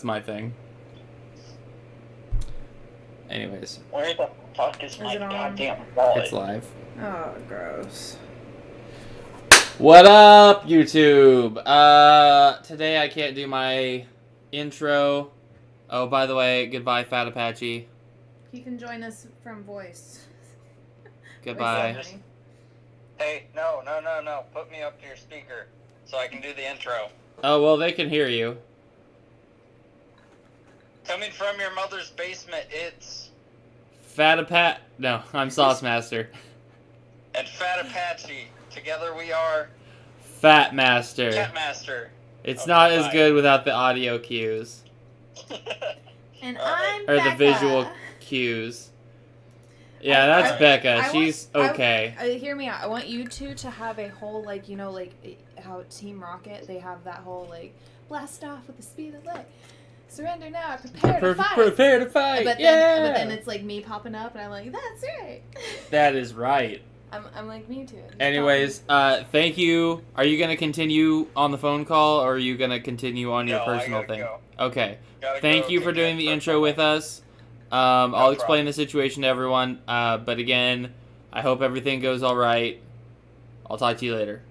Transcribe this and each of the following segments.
my thing. Anyways. Where the fuck is my it on? goddamn wallet? It's live. Oh, gross. What up, YouTube? Today I can't do my intro. Oh, by the way, goodbye, Fat Apache. He can join us from voice. Goodbye. Voice only. Hey, no. Put me up to your speaker so I can do the intro. Oh, well, they can hear you. Coming from your mother's basement, it's... No, I'm Sauce Master. And Fat Apache. Together we are... Fat Master. Cat Master. It's Okay, not as bye. good without the audio cues. And Alright. I'm Or Becca. the visual cues. Yeah, that's I- Becca. She's okay. Hear me out. I want you two to have a whole, like, you know, like how Team Rocket, they have that whole, like, blast off with the speed of light. Surrender now, prepare to fight. Prepare to fight. But yeah. then it's like me popping up, and I'm like, that's right. That is right. I'm like, me too. Just Anyways, thank you. Are you gonna continue on the phone call, or are you gonna continue on your No, I personal gotta thing? go. Okay. Gotta Thank go you for take doing that the personal intro with thing. us. I'll explain problem. the situation to everyone. But again, I hope everything goes all right. I'll talk to you later.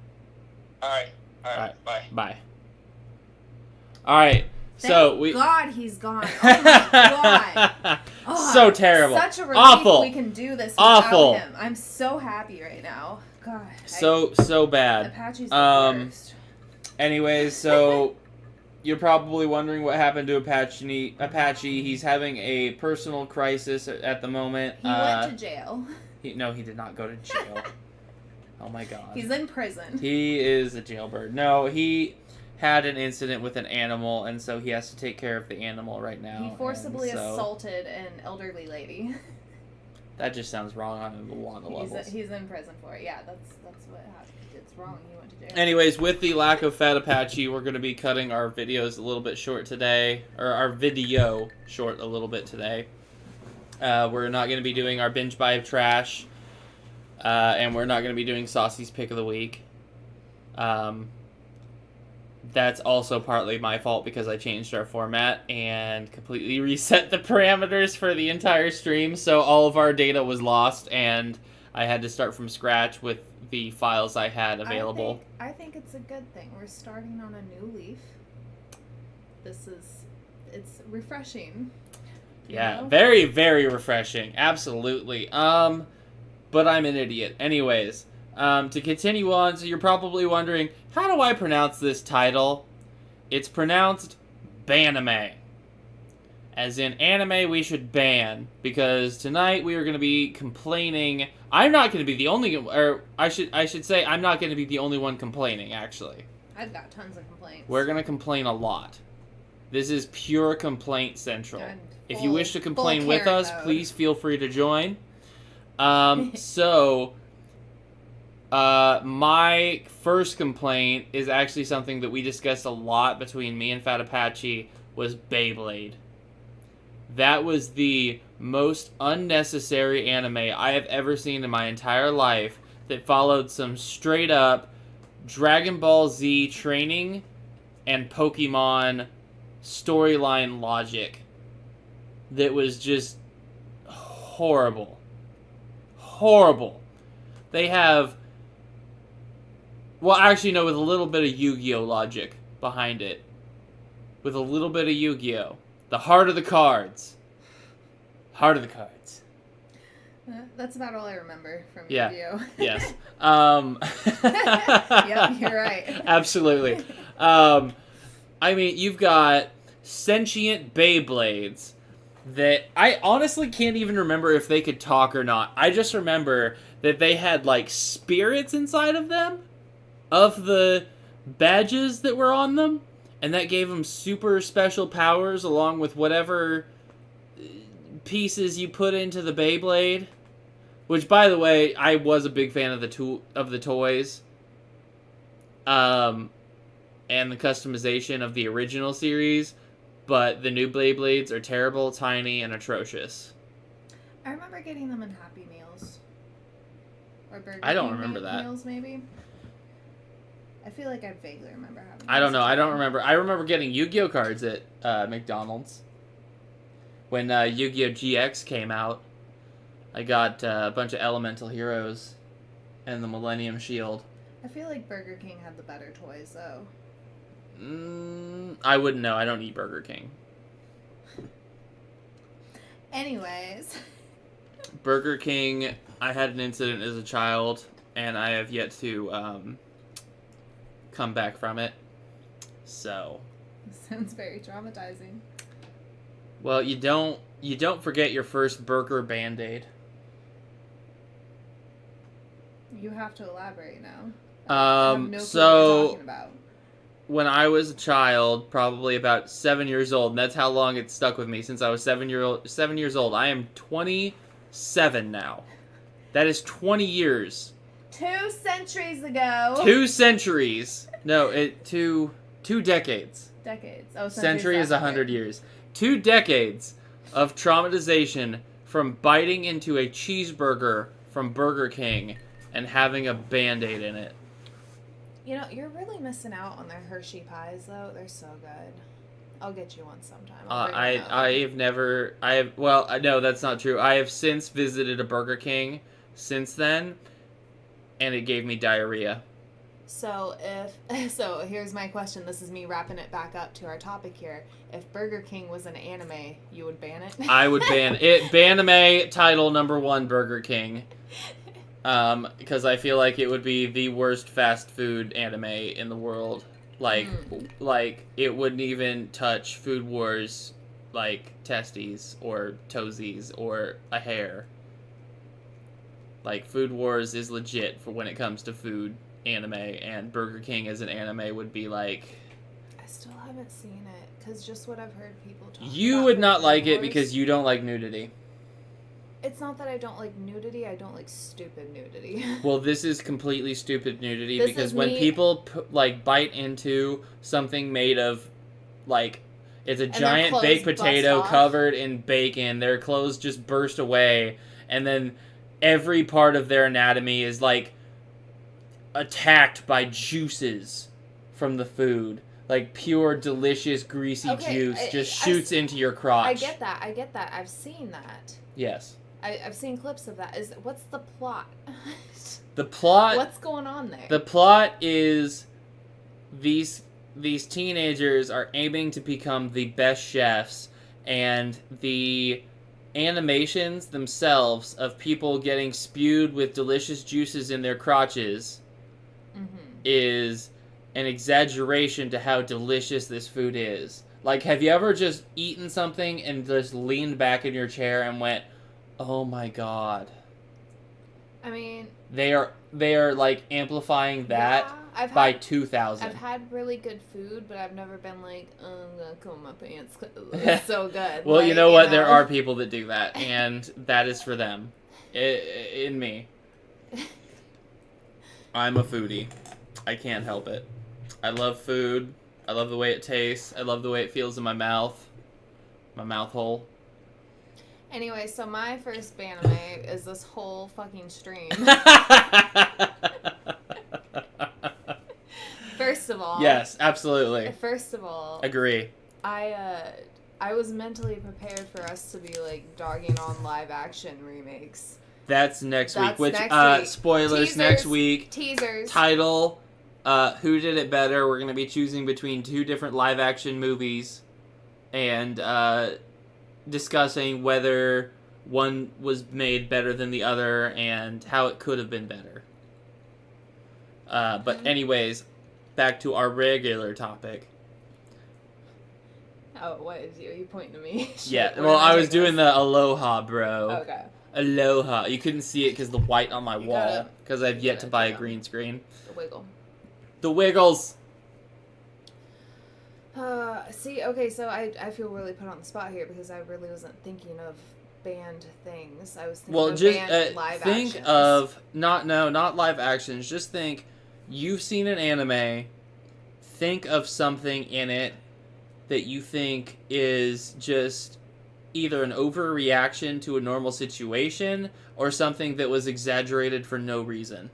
Alright, Alright. bye. Bye. All right. Thank So we. God he's gone. Oh my God. Oh, So terrible. Such a relief Awful. we can do this without Awful. him. I'm so happy right now. God. So bad. Apache's the worst. Anyways, so you're probably wondering what happened to Apache. He's having a personal crisis at the moment. He went to jail. No, he did not go to jail. Oh my God. He's in prison. He is a jailbird. No, he had an incident with an animal, and so he has to take care of the animal right now. He forcibly and so assaulted an elderly lady. That just sounds wrong on a lot of levels. He's in prison for it. Yeah, that's what happened. It's wrong. He went to jail. Anyways, with the lack of Fat Apache, we're going to be cutting our videos a little bit short today. Or our video short a little bit today. We're not going to be doing our binge buy of trash. And we're not going to be doing Saucy's Pick of the Week. That's also partly my fault because I changed our format and completely reset the parameters for the entire stream. So all of our data was lost and I had to start from scratch with the files I had available. I think it's a good thing. We're starting on a new leaf. It's refreshing. Yeah, know? very, very refreshing. Absolutely. But I'm an idiot. Anyways, to continue on, so you're probably wondering, how do I pronounce this title? It's pronounced Banime. As in, anime we should ban, because tonight we are going to be complaining. I'm not going to be the only, or I should say, I'm not going to be the only one complaining, actually. I've got tons of complaints. We're going to complain a lot. This is pure complaint central. I'm If full- you wish to full complain with Karen us, mode. please feel free to join. My first complaint is actually something that we discussed a lot between me and Fat Apache, was Beyblade. That was the most unnecessary anime I have ever seen in my entire life that followed some straight up Dragon Ball Z training and Pokemon storyline logic that was just horrible. Horrible. They have... Well, actually, no, with a little bit of Yu-Gi-Oh! Logic behind it. With a little bit of Yu-Gi-Oh! The heart of the cards. Heart of the cards. That's about all I remember from Yeah. Yu-Gi-Oh! Yes. Yep, you're right. Absolutely. I mean, you've got sentient Beyblades that I honestly can't even remember if they could talk or not. I just remember that they had, like, spirits inside of them, of the badges that were on them, and that gave them super special powers along with whatever pieces you put into the Beyblade. Which, by the way, I was a big fan of the toys. And the customization of the original series. But the new Beyblades are terrible, tiny, and atrocious. I remember getting them in Happy Meals. Or Burger I don't King remember that. Meals, maybe. I feel like I vaguely remember having. I don't those know. as I a don't kid. remember. I remember getting Yu-Gi-Oh cards at McDonald's when Yu-Gi-Oh GX came out. I got a bunch of Elemental Heroes and the Millennium Shield. I feel like Burger King had the better toys though. I wouldn't know. I don't eat Burger King. Anyways, Burger King, I had an incident as a child, and I have yet to come back from it. So, sounds very traumatizing. well, you don't forget your first burger Band-Aid. You have to elaborate now. I have no clue So what you're talking about. when I was a child, probably about 7 years old, and that's how long it stuck with me since I was 7 years old. I am 27 now. That is 20 years. 2 centuries ago. 2 centuries. No, two decades. Decades. Oh, Century is 100 years. 2 decades of traumatization from biting into a cheeseburger from Burger King and having a Band-Aid in it. You know, you're really missing out on their Hershey pies, though. They're so good. I'll get you one sometime. No, that's not true. I have since visited a Burger King since then, and it gave me diarrhea. So here's my question. This is me wrapping it back up to our topic here. If Burger King was an anime, you would ban it? I would ban it. Banime title #1 Burger King. Because I feel like it would be the worst fast food anime in the world. Like it wouldn't even touch Food Wars, like testes or toesies or a hair. Like Food Wars is legit for when it comes to food anime, and Burger King as an anime would be like. I still haven't seen it because just what I've heard people talk about. You would not Food like it Wars. because you don't like nudity. It's not that I don't like nudity. I don't like stupid nudity. Well, this is completely stupid nudity This because is when me- people bite into something made of, like, it's a their giant clothes baked bust potato off. covered in bacon, their clothes just burst away, and then every part of their anatomy is, like, attacked by juices from the food. Like, pure, delicious, greasy Okay, juice just I shoots into your crotch. I get that. I've seen that. Yes. I've seen clips of that. What's the plot? The plot... What's going on there? The plot is these teenagers are aiming to become the best chefs, and the animations themselves of people getting spewed with delicious juices in their crotches is an exaggeration to how delicious this food is. Like, have you ever just eaten something and just leaned back in your chair and went, "Oh my god"? I mean, They are like amplifying that yeah, by 2,000. I've had really good food, but I've never been like, oh, I'm gonna comb my pants 'cause it's so good. Well, like, you know what? There are people that do that, and that is for them. In me. I'm a foodie. I can't help it. I love food. I love the way it tastes. I love the way it feels in my mouth. My mouth hole. Anyway, so my first banime is this whole fucking stream. First of all. Yes, absolutely. First of all. Agree. I was mentally prepared for us to be like dogging on live action remakes. That's next week. That's Which next week. spoilers Teasers. next week. Teasers. Title. Who did it better? We're gonna be choosing between 2 different live action movies, and discussing whether one was made better than the other and how it could have been better. But anyways, back to our regular topic. Oh, what is you? Are you pointing to me? Yeah, Shit, where well, am I was taking doing this? the aloha, bro. Okay. Aloha. You couldn't see it because the white on my You wall. gotta- Because I've you yet gotta to buy a turn on. green screen. The wiggle. The Wiggles. See, okay, so I feel really put on the spot here because I really wasn't thinking of banned things. I was thinking Well, of just banned live think actions. of not live actions. Just think, you've seen an anime. Think of something in it that you think is just either an overreaction to a normal situation or something that was exaggerated for no reason.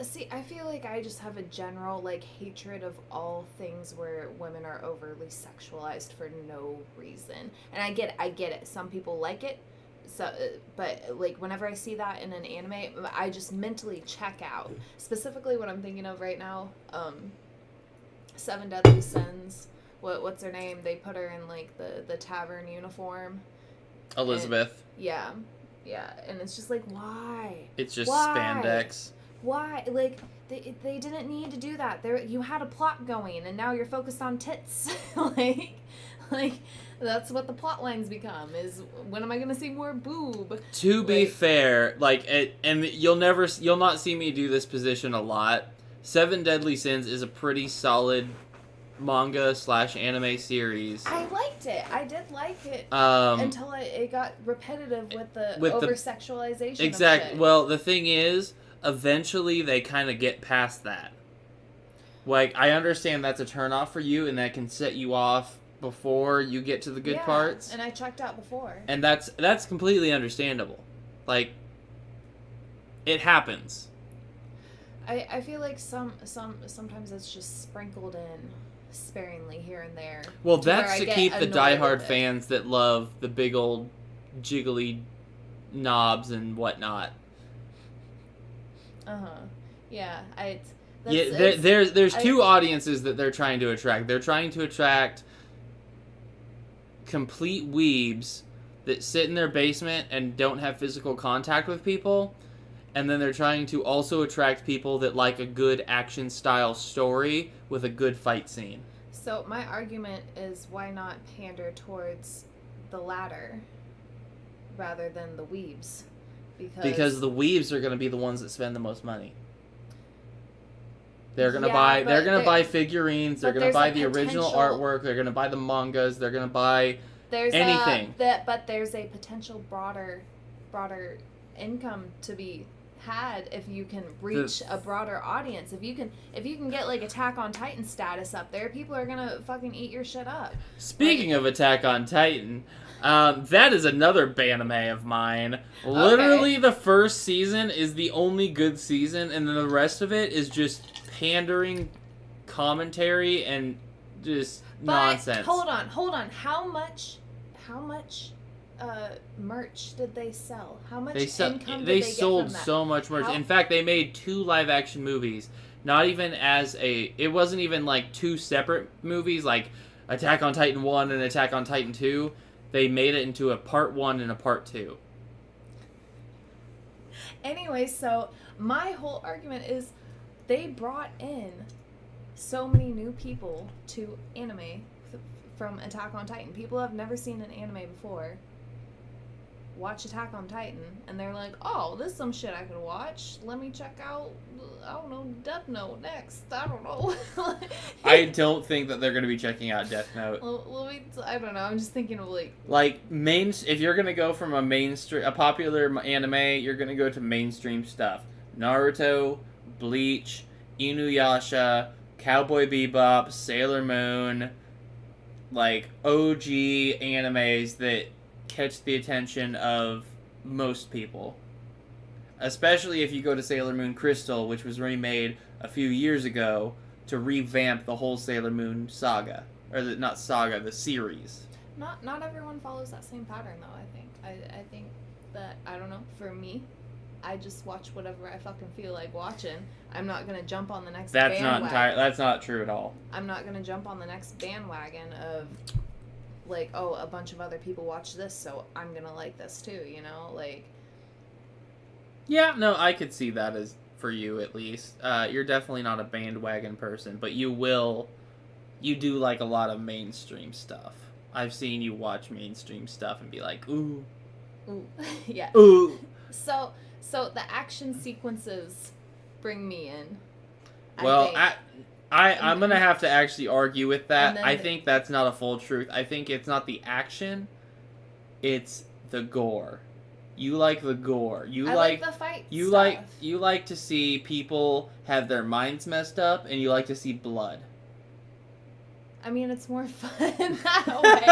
See, I feel like I just have a general like hatred of all things where women are overly sexualized for no reason. And I get it. Some people like it. So, but like whenever I see that in an anime, I just mentally check out. Specifically, what I'm thinking of right now, Seven Deadly Sins. What's her name? They put her in like the tavern uniform. Elizabeth. And, yeah. Yeah, and it's just like, why? It's just why? spandex. Why? Like, they didn't need to do that. You had a plot going, and now you're focused on tits. like, that's what the plot lines become, is when am I going to see more boob? To be fair, like, and you'll not see me do this position a lot. Seven Deadly Sins is a pretty solid manga/anime series. I liked it. I did like it until it got repetitive with the over-sexualization Exactly. of shit. Well, the thing is, eventually they kind of get past that. Like, I understand that's a turnoff for you, and that can set you off before you get to the good parts. And I checked out before. And that's completely understandable. Like, it happens. I feel like sometimes it's just sprinkled in sparingly here and there. Well, that's to keep the diehard it. fans that love the big old jiggly knobs and whatnot. Yeah, there's two audiences that they're trying to attract. They're trying to attract complete weebs that sit in their basement and don't have physical contact with people. And then they're trying to also attract people that like a good action-style story with a good fight scene. So my argument is, why not pander towards the latter rather than the weebs? Because the weebs are going to be the ones that spend the most money. They're going to buy figurines. They're going to buy the original artwork. They're going to buy the mangas. They're going to buy anything. But there's a potential broader income to be had if you can reach a broader audience. If you can get like Attack on Titan status up there, people are gonna fucking eat your shit up. Speaking of Attack on Titan, that is another banime of mine. Literally, the first season is the only good season, and then the rest of it is just pandering commentary and just nonsense. Hold on. How much merch did they sell? How much income did they get sold from that? So much merch. In fact, they made 2 live-action movies. Not even it wasn't even like 2 separate movies, like Attack on Titan 1 and Attack on Titan 2. They made it into a part 1 and a part 2. Anyway, so my whole argument is they brought in so many new people to anime from Attack on Titan. People have never seen an anime before. Watch Attack on Titan, and they're like, oh, this is some shit I could watch. Let me check out, I don't know, Death Note next. I don't know. I don't think that they're going to be checking out Death Note. I don't know. I'm just thinking of if you're going to go from a popular anime, you're going to go to mainstream stuff. Naruto, Bleach, Inuyasha, Cowboy Bebop, Sailor Moon, like OG animes that catch the attention of most people. Especially if you go to Sailor Moon Crystal, which was remade a few years ago to revamp the whole Sailor Moon saga. Or the series. Not everyone follows that same pattern, though, I think. I think that, I don't know, for me, I just watch whatever I fucking feel like watching. I'm not gonna jump on the next bandwagon. That's not true at all. I'm not gonna jump on the next bandwagon of, like, oh, a bunch of other people watch this, so I'm gonna like this too, you know? Like... Yeah, no, I could see that as, for you at least. You're definitely not a bandwagon person, but you do like a lot of mainstream stuff. I've seen you watch mainstream stuff and be like, ooh. Ooh. Yeah. Ooh. So the action sequences bring me in. Well, I'm going to have to actually argue with that. I think that's not a full truth. I think it's not the action, it's the gore. You like the gore. I like the fight stuff. You like to see people have their minds messed up, and you like to see blood. I mean, it's more fun that way.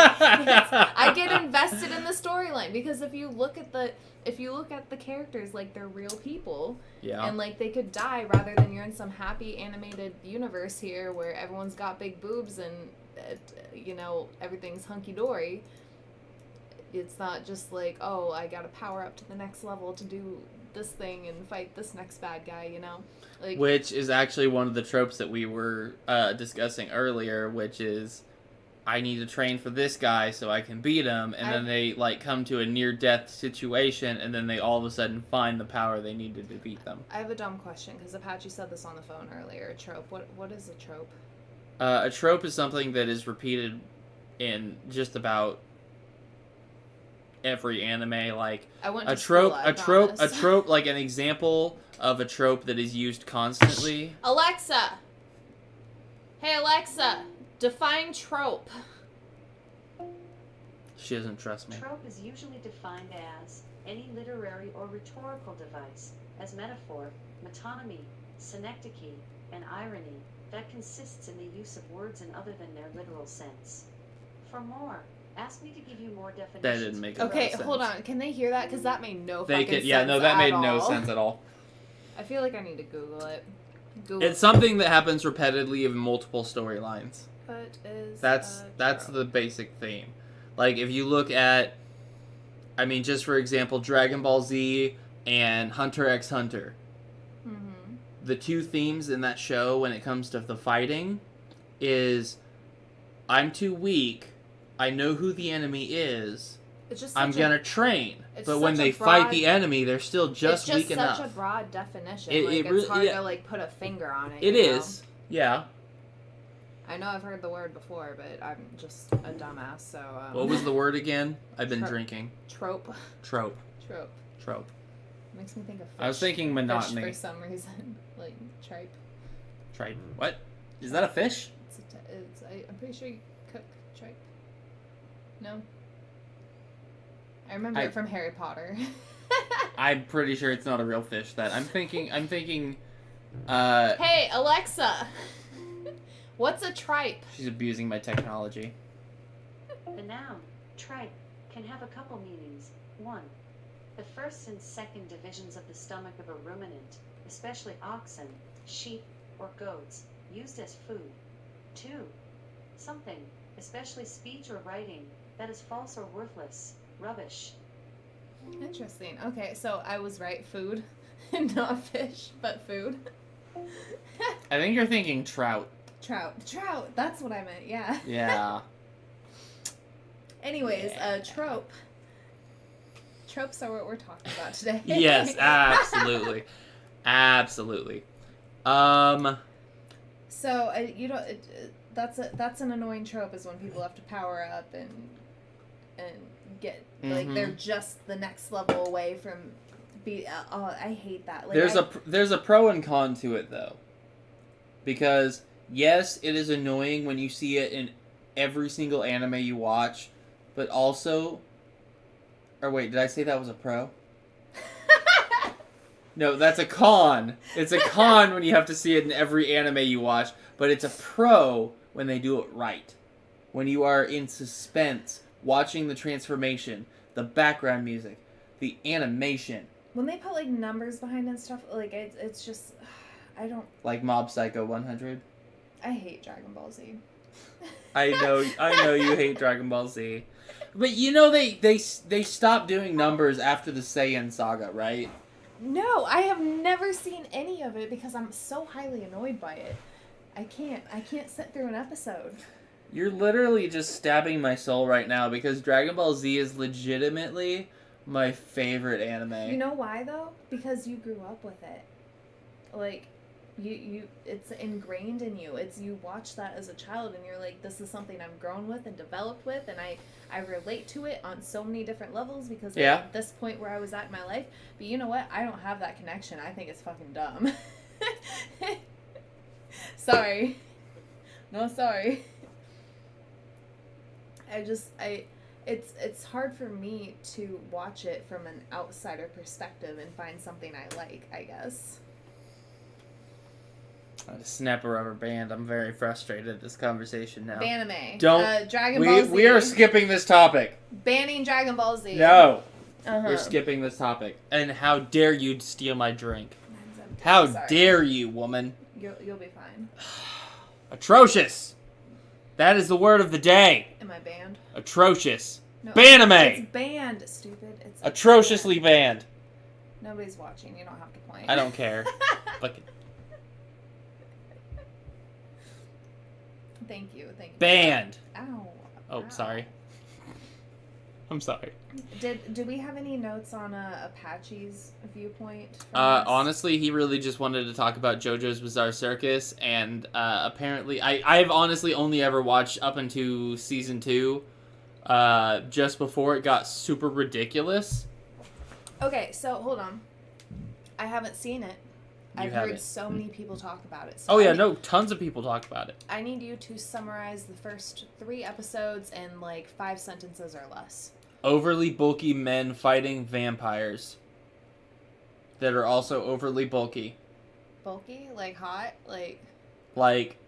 I get invested in the storyline because if you look at the characters, like they're real people, Yeah. and like they could die rather than you're in some happy animated universe here where everyone's got big boobs and everything's hunky dory. It's not just like, oh, I gotta power up to the next level to do this thing and fight this next bad guy, Like, which is actually one of the tropes that we were discussing earlier, which is I need to train for this guy so I can beat him, and then they like come to a near-death situation, and then they all of a sudden find the power they need to defeat them. I have a dumb question because Apache said this on the phone earlier. A trope. What is a trope? A trope is something that is repeated in just about every anime. Like I went a to trope, school, I a trope, like an example of a trope that is used constantly. Alexa. Hey Alexa, define trope. She doesn't trust me. Trope is usually defined as any literary or rhetorical device, as metaphor, metonymy, synecdoche, and irony that consists in the use of words in other than their literal sense. For more, ask me to give you more definitions. That didn't make a lot of Okay, sense. hold on. Can they hear that? Because that made no They fucking could, sense. yeah, no, that made at no all. sense at all. I feel like I need to Google it. It's something that happens repetitively in multiple storylines. What is That's trope? the basic theme. Like if you look at, I mean, just for example, Dragon Ball Z and Hunter x Hunter. Mhm. The two themes in that show when it comes to the fighting is I'm too weak, I know who the enemy is, It's just I'm such gonna train. it's But when such a they fight broad- the enemy, they're still just it's weak just enough. such a broad definition. It- Like, it it's really- hard yeah. to like put a finger on it. It you know? is. Yeah. I know I've heard the word before, but I'm just a dumbass. So. What was the word again? I've been Trope. drinking. Trope? Trope. Trope. Makes me think of fish. I was thinking monotony. Fish for some reason. Like tripe. Tripe. What? Is that a fish? I'm pretty sure you cook tripe. No. I remember I- it from Harry Potter. I'm pretty sure it's not a real fish. That I'm thinking. Hey Alexa, what's a tripe? She's abusing my technology. The noun, tripe, can have a couple meanings. 1. The first and second divisions of the stomach of a ruminant, especially oxen, sheep, or goats, used as food. 2. Something, especially speech or writing, that is false or worthless, rubbish. Interesting. Okay, so I was right. Food, not fish, but food. I think you're thinking trout. Trout. That's what I meant. Yeah. Yeah. Anyways, Yeah. trope. Tropes are what we're talking about today. Yes, absolutely, absolutely. So that's an annoying trope is when people have to power up and get like they're just the next level away from I hate that. Like There's a pro and con to it though, because yes, it is annoying when you see it in every single anime you watch, but also, or wait, did I say that was a pro? No, that's a con. It's a con when you have to see it in every anime you watch, but it's a pro when they do it right. When you are in suspense, watching the transformation, the background music, the animation. when they put like numbers behind and stuff, like it's just I don't. Like Mob Psycho 100. I hate Dragon Ball Z. I know you hate Dragon Ball Z. But you know they stopped doing numbers after the Saiyan saga, right? No, I have never seen any of it because I'm so highly annoyed by it. I can't sit through an episode. You're literally just stabbing my soul right now because Dragon Ball Z is legitimately my favorite anime. You know why though? Because you grew up with it. Like you it's ingrained in you. It's you watch that as a child and you're like, this is something I've grown with and developed with, and I relate to it on so many different levels because Yeah. at this point where I was at in my life. But you know what? I don't have that connection. I think it's fucking dumb. Sorry. No, sorry. It's hard for me to watch it from an outsider perspective and find something I like, I guess. Snap a rubber band. I'm very frustrated at this conversation now. Banime. Don't. Dragon Ball Z. We are skipping this topic. Banning Dragon Ball Z. No. Uh-huh. We're skipping this topic. And how dare you steal my drink? How Sorry. dare you, woman? You'll be fine. Atrocious. That is the word of the day. Am I banned? Atrocious. No, Banime. It's banned, stupid. It's Atrociously banned. Nobody's watching. You don't have to point. I don't care. Fuck it. Thank you. Banned. Ow. Oh, Ow. sorry. I'm sorry. Did we have any notes on Apache's viewpoint? from this? Honestly, he really just wanted to talk about JoJo's Bizarre Circus, and apparently, I've honestly only ever watched up into season 2, just before it got super ridiculous. Okay, so hold on. I haven't seen it. I've haven't. heard so many people talk about it. So Oh yeah, I no, tons of people talk about it. I need you to summarize the first 3 episodes in like 5 sentences or less. Overly bulky men fighting vampires that are also overly bulky. Bulky, like hot, like Like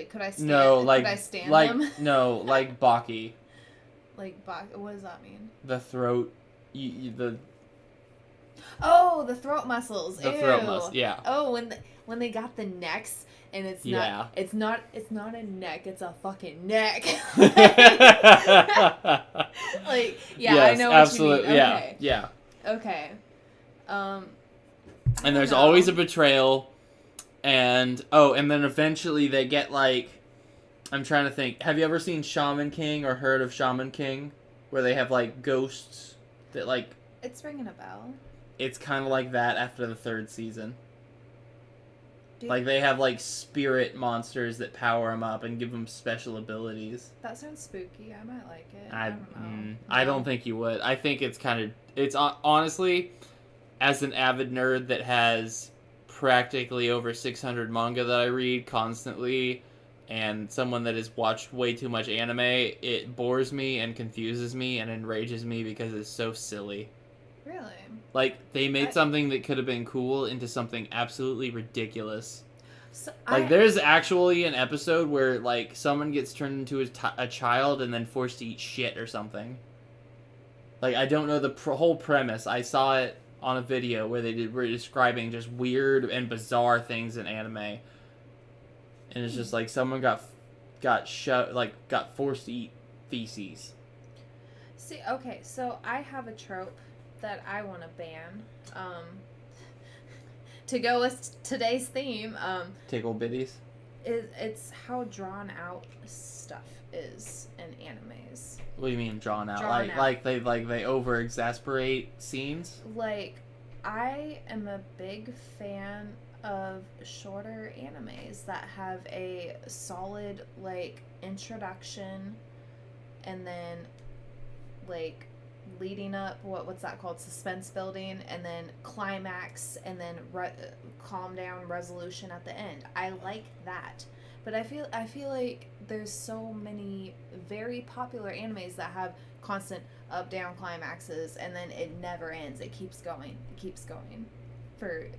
could I stand? no, could like I stand like them? no, like Baki. Like what does that mean? The throat, the Oh, the throat muscles. the Ew. throat muscle. Yeah. Oh, when they got the necks and it's Yeah. not a neck, it's a fucking neck. Like yeah, I Yes, know absolutely. what you mean. Okay. Yeah. Okay. And there's always a betrayal, and then eventually they get like, I'm trying to think. Have you ever seen Shaman King or heard of Shaman King, where they have like ghosts that like It's ringing a bell. it's kind of like that after the 3rd season. Dude, Like they have like spirit monsters that power them up and give them special abilities. that sounds spooky. I might like it. I don't know. I don't think you would. I think it's honestly, as an avid nerd that has practically over 600 manga that I read constantly, and someone that has watched way too much anime, it bores me and confuses me and enrages me because it's so silly. Really? Like, they made something that could have been cool into something absolutely ridiculous. So Like, there's actually an episode where, like, someone gets turned into a child and then forced to eat shit or something. Like, I don't know the whole premise. I saw it on a video where they were describing just weird and bizarre things in anime. And it's just like someone got forced to eat feces. See, okay, so I have a trope that I want to ban. To go with today's theme, Tickle bitties. it's how drawn out stuff is in animes. What do you mean drawn out? Drawn out. Like they over exasperate scenes? Like, I am a big fan of shorter animes that have a solid, like, introduction and then, like, leading up, what's that called? Suspense building, and then climax, and then calm down resolution at the end. I like that. But I feel like there's so many very popular animes that have constant up down climaxes, and then it never ends. It keeps going.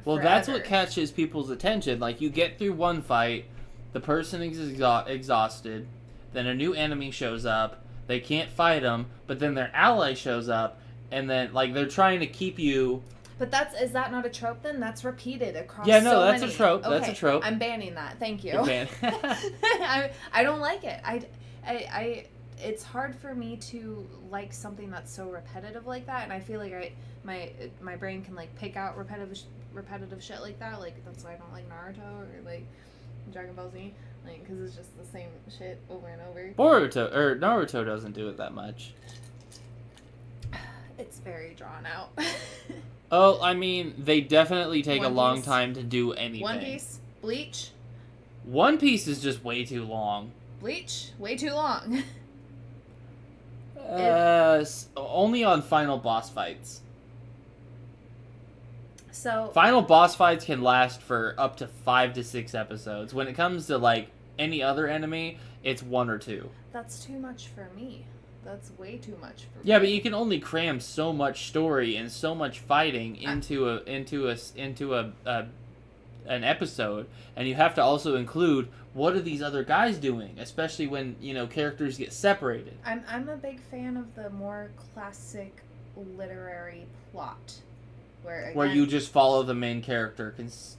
Well, that's forever. what catches people's attention. Like, you get through one fight, the person is exhausted, then a new enemy shows up, they can't fight them, but then their ally shows up, and then, like, they're trying to keep you... But is that not a trope then? That's repeated across Yeah, no, so that's many. a trope. Okay, That's a trope. I'm banning that. Thank you. You're banned. I don't like it. I it's hard for me to like something that's so repetitive like that, and I feel like my brain can like pick out repetitive shit like that. Like, that's why I don't like Naruto or like Dragon Ball Z, like, because it's just the same shit over and over. Naruto doesn't do it that much. It's very drawn out. Oh, I mean, they definitely take One a long Piece. time to do anything. One Piece, Bleach, One Piece is just way too long. Bleach, way too long. Only on final boss fights. So Final boss fights can last for up to 5 to 6 episodes. When it comes to, like, any other anime, it's 1 or 2. that's too much for me. That's way too much for me. Yeah, but you can only cram so much story and so much fighting into a an episode, and you have to also include what are these other guys doing, especially when characters get separated. I'm a big fan of the more classic literary plot, where Where you just follow the main character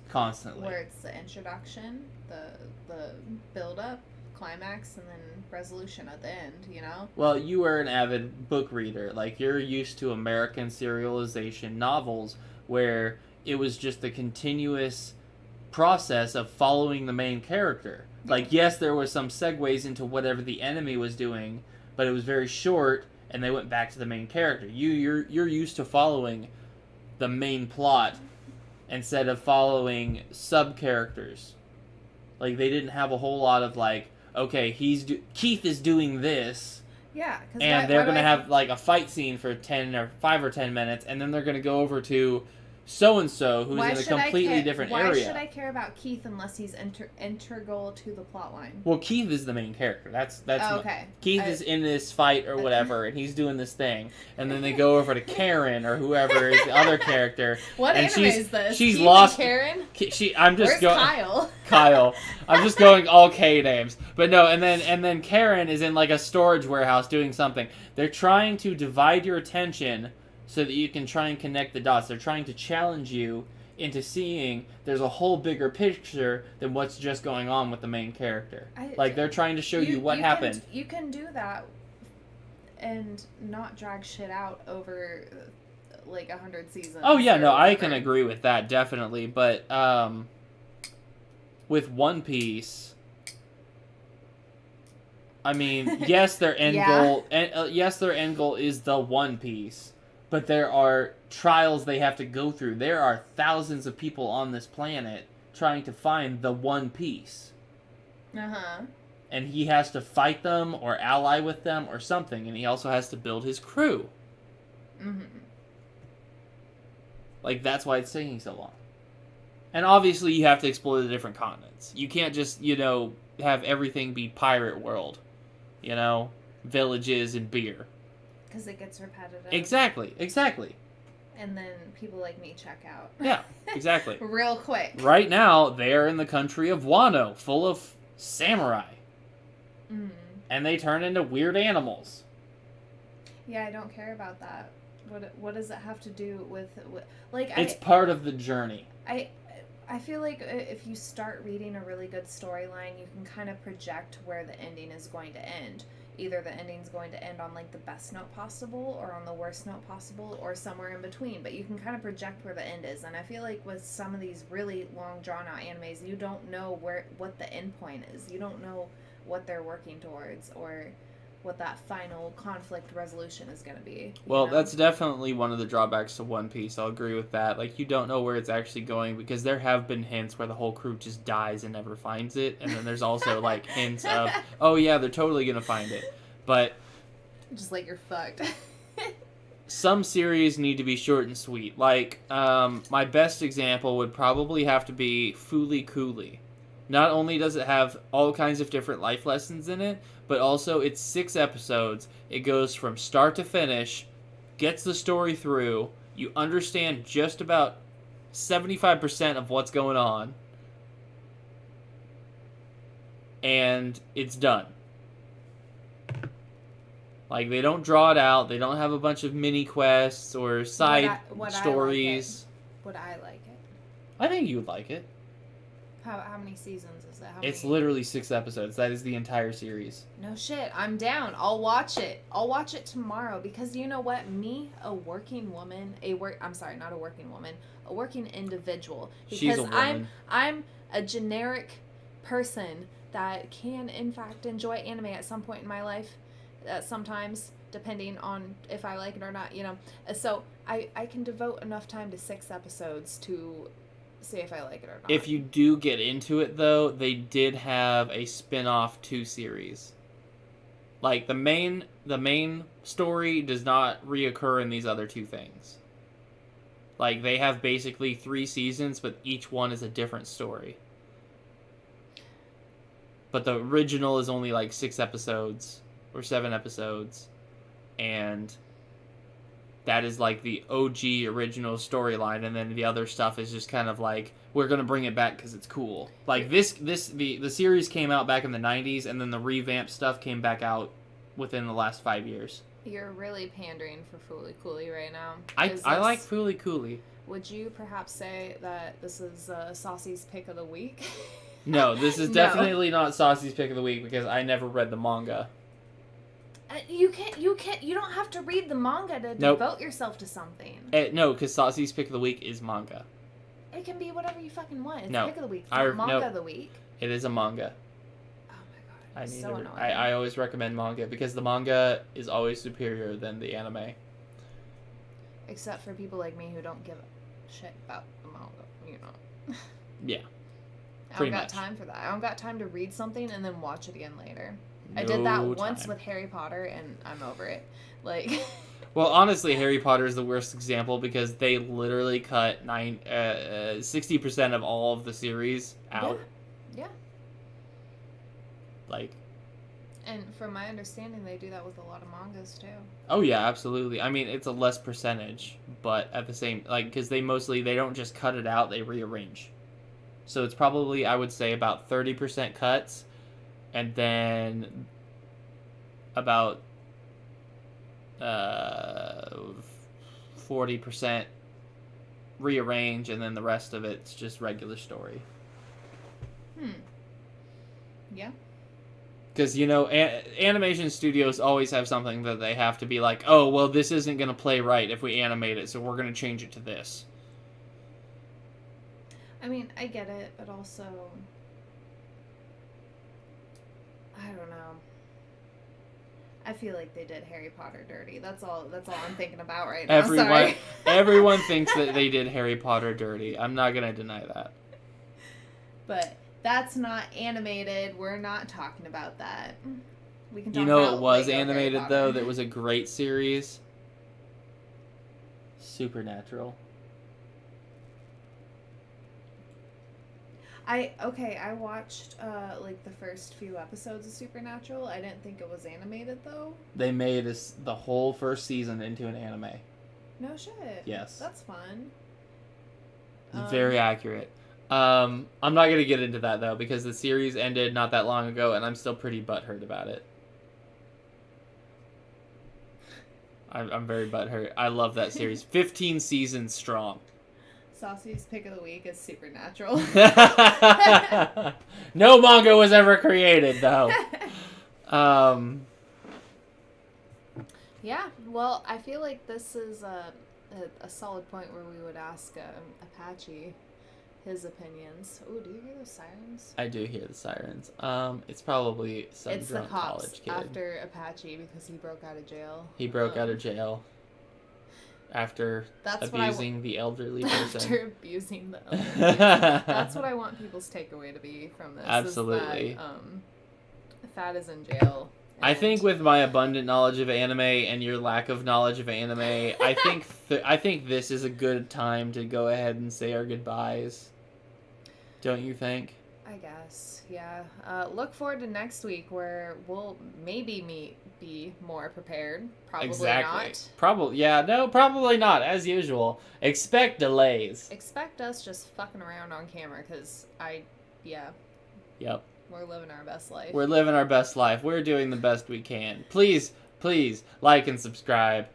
constantly. where it's the introduction, the build up, climax, and then resolution at the end. Well, you are an avid book reader. Like, you're used to American serialization novels where it was just the continuous process of following the main character. Like, yes, there was some segues into whatever the enemy was doing, but it was very short, and they went back to the main character. You're used to following the main plot instead of following sub-characters. Like, they didn't have a whole lot of, like, okay, Keith is doing this, Yeah, and they're going to have, like, a fight scene for 5 or 10 minutes, and then they're going to go over to so-and-so who's in a completely different area. Why should I care about Keith unless he's integral to the plot line? Well, Keith is the main character. That's okay. Keith is in this fight or whatever, and he's doing this thing, and then they go over to Karen or whoever is the other character. What and anime is this? She's Keith lost. And Karen? I'm just Where's going. Kyle? Kyle. I'm just going all K names, but no. And then Karen is in like a storage warehouse doing something. They're trying to divide your attention so that you can try and connect the dots. They're trying to challenge you into seeing there's a whole bigger picture than what's just going on with the main character. Like, they're trying to show you what happened. You can do that and not drag shit out over like 100 seasons. Oh yeah, or no, I whatever. can agree with that, definitely. But with One Piece, I mean, yes, their end goal, yes, their end goal is the One Piece, but there are trials they have to go through. There are thousands of people on this planet trying to find the One Piece. Uh-huh. And he has to fight them or ally with them or something, and he also has to build his crew. Mm-hmm. Like, that's why it's taking so long. And obviously you have to explore the different continents. You can't just, have everything be pirate world. Villages and beer. Because it gets repetitive. Exactly. And then people like me check out. Yeah, exactly. Real quick. Right now, they are in the country of Wano, full of samurai. Mm. And they turn into weird animals. Yeah, I don't care about that. What does it have to do with like? It's part of the journey. I feel like if you start reading a really good storyline, you can kind of project where the ending is going to end. Either the ending's going to end on like the best note possible or on the worst note possible or somewhere in between, but you can kind of project where the end is. And I feel like with some of these really long drawn out animes, you don't know what the end point is. You don't know what they're working towards or what that final conflict resolution is going to be. Well, that's definitely one of the drawbacks to One Piece. I'll agree with that. Like, you don't know where it's actually going because there have been hints where the whole crew just dies and never finds it. And then there's also, like, hints of, oh, yeah, they're totally going to find it. But just like you're fucked. some series need to be short and sweet. Like, my best example would probably have to be Fooly Cooly. Not only does it have all kinds of different life lessons in it, but also it's 6 episodes. It goes from start to finish, gets the story through, you understand just about 75% of what's going on, and it's done. Like, they don't draw it out, they don't have a bunch of mini quests or side stories. Would I like it? I think you would like it. How many seasons is it? It's literally 6 episodes. That is the entire series. No shit. I'm down. I'll watch it. I'll watch it tomorrow because you know what? Me, a working woman, a working individual. Because She's a woman. I'm a generic person that can in fact enjoy anime at some point in my life. Sometimes, depending on if I like it or not, So I can devote enough time to 6 episodes to see if I like it or not. If you do get into it, though, they did have a spin-off 2 series. Like, the main story does not reoccur in these other 2 things. Like, they have basically 3 seasons, but each one is a different story. But the original is only like 6 episodes or 7 episodes, and that is like the OG original storyline, and then the other stuff is just kind of like we're gonna bring it back because it's cool. Like the series came out back in the 90s, and then the revamped stuff came back out within the last 5 years. You're really pandering for Fooly Cooley right now. I like Fooly Cooley. Would you perhaps say that this is Saucy's pick of the week? No, this is No. definitely not Saucy's pick of the week because I never read the manga. You don't have to read the manga to Nope. devote yourself to something. No, because Saucy's pick of the week is manga. It can be whatever you fucking want. It's No. pick of the week. It's I- not manga no. of the week. It is a manga. Oh my god. So annoying. I always recommend manga because the manga is always superior than the anime. Except for people like me who don't give a shit about the manga, you know. Yeah. I don't Pretty got much. time for that. I don't got time to read something and then watch it again later. I did that No once time. with Harry Potter and I'm over it. Like Well, honestly, Harry Potter is the worst example because they literally cut 60% of all of the series out. Yeah. Like, And from my understanding, they do that with a lot of mangas too. oh yeah, absolutely. I mean, it's a less percentage, but at the same, like, because they don't just cut it out, they rearrange. So it's probably, I would say, about 30% cuts, and then about 40% rearrange, and then the rest of it's just regular story. Yeah. Because, you know, animation studios always have something that they have to be like, oh, well, this isn't going to play right if we animate it, so we're going to change it to this. I mean, I get it, but also I don't know. I feel like they did Harry Potter dirty. That's all I'm thinking about right now. Sorry. Everyone thinks that they did Harry Potter dirty. I'm not going to deny that. But that's not animated. We're not talking about that. We can talk You know, about it was Lego Harry animated, Potter. though, that was a great series. Supernatural. I watched like the first few episodes of Supernatural. I didn't think it was animated though. They made the whole first season into an anime. No shit. Yes. That's fun. Very accurate. I'm not going to get into that, though, because the series ended not that long ago, and I'm still pretty butthurt about it. I'm very butthurt. I love that series. 15 seasons strong. Saucy's pick of the week is Supernatural. No manga was ever created, though. Yeah, well, I feel like this is a solid point where we would ask Apache his opinions. Ooh, do you hear those sirens? I do hear the sirens. It's probably some It's the drunk cops college kid. after Apache because he broke out of jail. He broke out of jail after That's what I abusing the elderly person. After abusing the elderly. That's what I want people's takeaway to be from this. Absolutely. Is that, Fat is in jail. I and- think with my abundant knowledge of anime and your lack of knowledge of anime, I think this is a good time to go ahead and say our goodbyes. Don't you think? I guess, yeah. Look forward to next week where we'll maybe be more prepared. Probably Exactly. not. Probably not, as usual. Expect delays. Expect us just fucking around on camera because Yep. we're living our best life. We're living our best life. We're doing the best we can. Please like and subscribe.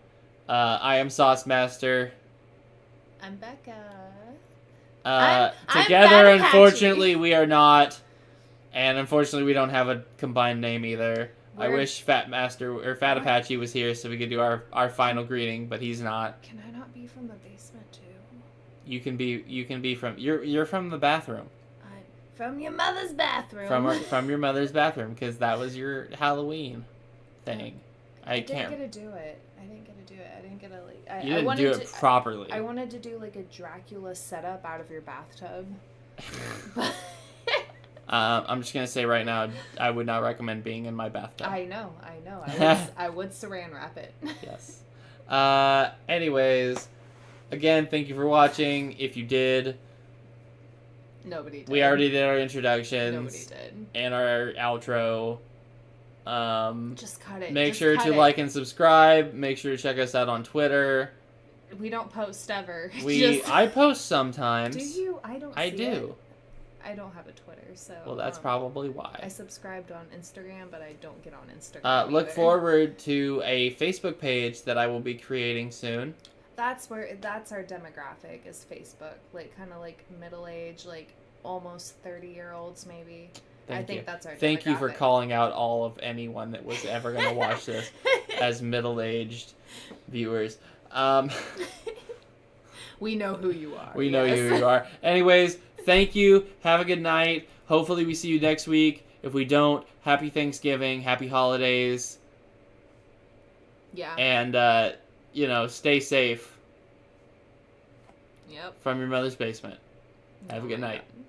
I am Sauce Master. I'm Becca. I'm I'm together, Fat Apache. unfortunately, we are not. And unfortunately, we don't have a combined name either. I We're- wish Fat Apache was here so we could do our final greeting, but he's not. Can I not be from the basement too? You can be from you're from the bathroom. From your mother's bathroom. From your mother's bathroom, because that was your Halloween thing. I didn't can't. get to do it. I didn't get to do it. I didn't get to like. You didn't wanted do it properly. I wanted to do like a Dracula setup out of your bathtub. I'm just gonna say right now, I would not recommend being in my bathtub. I know. I would saran wrap it. Yes. Anyways, again, thank you for watching. If you did, Nobody did. we already did our introductions Nobody did. and our outro. Just cut it. Make Just sure cut to it. like and subscribe. Make sure to check us out on Twitter. We don't post ever. I post sometimes. Do you? I don't. I see do. It. I don't have a Twitter, so. Well, that's probably I why. subscribed on Instagram, but I don't get on Instagram. Look either. forward to a Facebook page that I will be creating soon. That's our demographic is Facebook, like kind of like middle age, like almost 30-year-olds maybe. Thank you. That's our. Thank you for demographic. calling out all of anyone that was ever going to watch this as middle-aged viewers. We know who you are. We know yes. who you are. Anyways, thank you. Have a good night. Hopefully we see you next week. If we don't, happy Thanksgiving, happy holidays, Yeah. and, stay safe Yep. from your mother's basement. Have a Oh good my night. God.